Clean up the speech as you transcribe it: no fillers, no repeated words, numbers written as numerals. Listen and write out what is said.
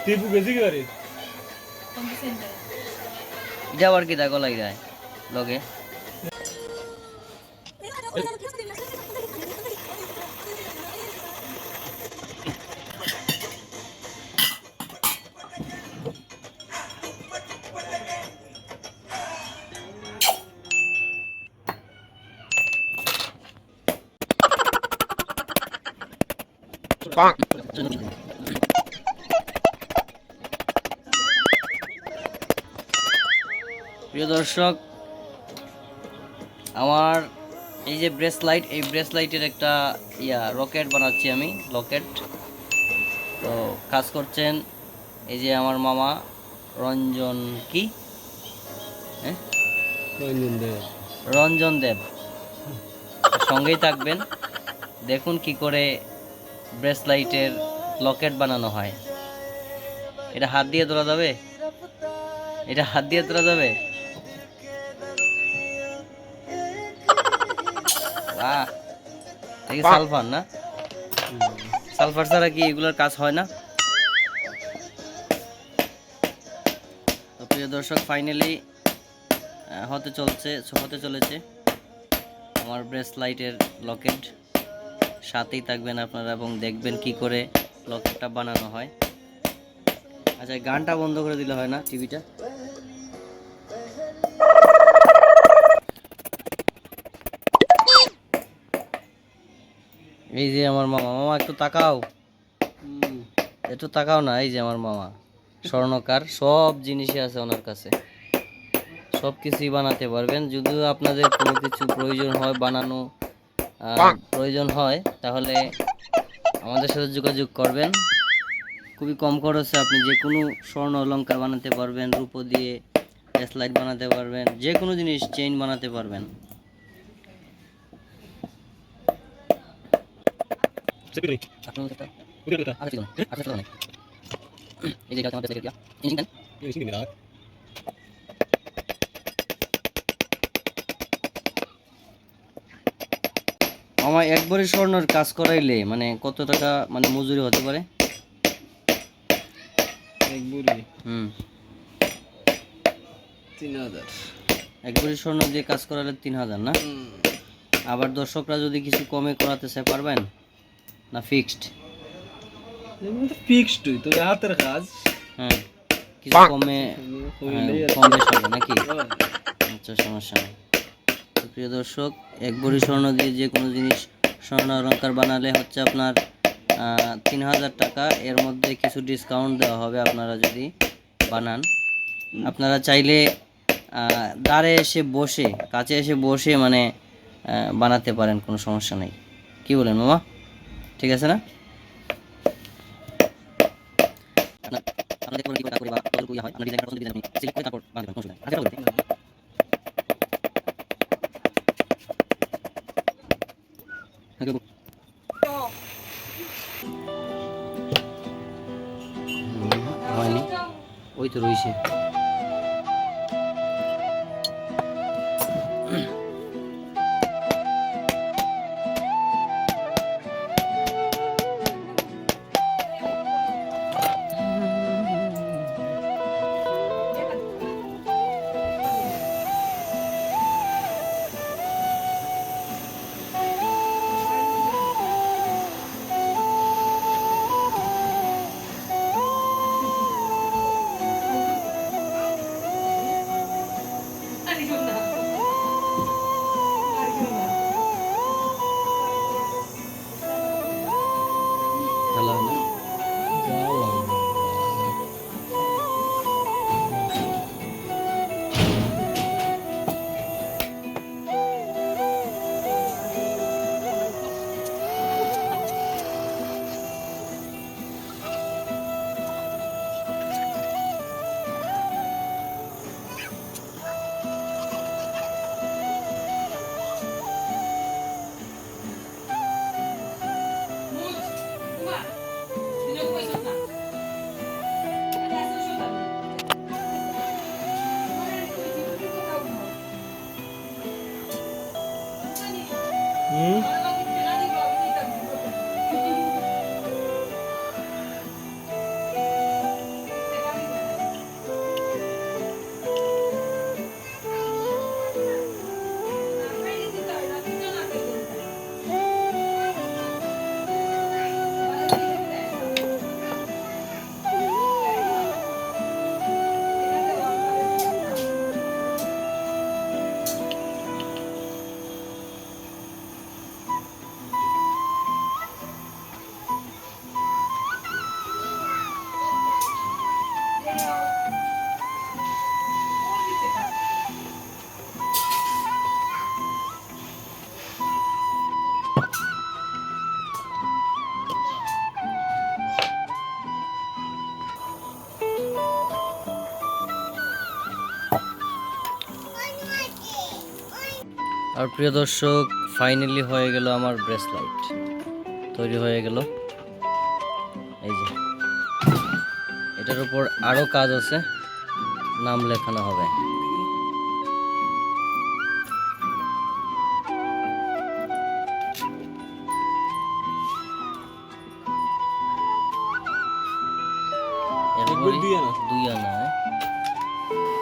টিপু গেছি কি করে যাওয়ার কি দেখো লাই যায় লগে প্রিয় দর্শক আমার এই যে ব্রেসলাইট এই ব্রেসলাইটের একটা রকেট বানাচ্ছি আমি লকেট তো কাজ করছেন এই যে আমার মামা রঞ্জন কি হ্যাঁ রঞ্জন দেব সঙ্গেই থাকবেন দেখুন কি করে ব্রেসলাইটের লকেট বানানো হয় এটা হাত দিয়ে ধরা যাবে এটা হাত দিয়ে ধরা যাবে বাহ এই সালফার না সালফার ছাড়া কি এগুলোর কাজ হয় না তো প্রিয় দর্শক ফাইনালি হতে চলেছে আমার ব্রেসলাইটের লকেট সাথেই থাকবেন আপনারা এবং দেখবেন কি করে লকেটটা বানানো হয় আচ্ছা গানটা বন্ধ করে দিলে হয় না টিভিটা এই যে আমার মামা মামা একটু তাকাও না এই যে আমার মামা স্বর্ণকার সব জিনিসই আছে ওনার কাছে সব কিছুই বানাতে পারবেন যদিও আপনাদের কোনো কিছু প্রয়োজন হয় বানানো প্রয়োজন হয় তাহলে আমাদের সাথে যোগাযোগ করবেন খুবই কম খরচে আপনি যে কোনো স্বর্ণ অলংকার বানাতে পারবেন রূপো দিয়ে ব্রেসলাইট বানাতে পারবেন যে কোনো জিনিস চেইন বানাতে পারবেন আমার একবারে স্বর্ণের কাজ করাইলে মানে কত টাকা মানে মজুরি হতে পারে হুম 3000 একবারে স্বর্ণ দিয়ে কাজ করালে 3000 না আবার দর্শকরা যদি কিছু কমে করাতে চায় পারবেন না ফিক্সড ফিক্সড তো হাতের কাজ হ্যাঁ কিছু কমে কম বেশ হবে নাকি আচ্ছা সমস্যা নেই তো প্রিয় দর্শক একবারে স্বর্ণ দিয়ে যে কোনো জিনিস স্বর্ণ অলংকার বানালে হচ্ছে আপনার 3000 টাকা এর মধ্যে কিছু ডিসকাউন্ট দেওয়া হবে আপনারা যদি বানান আপনারা চাইলে দাঁড়ে এসে বসে কাছে এসে বসে মানে বানাতে পারেন কোনো সমস্যা নেই কি বলেন মামা ঠিক আছে না হয়নি ওই তো রয়েছে আর প্রিয় দর্শক, ফাইনালি হয়ে গেল আমার ব্রেসলাইট, তৈরি হয়ে গেল। এই যে এটার উপর আরো কাজ আছে, নাম লেখানো হবে। একবার 2 আনা। 2 আনা,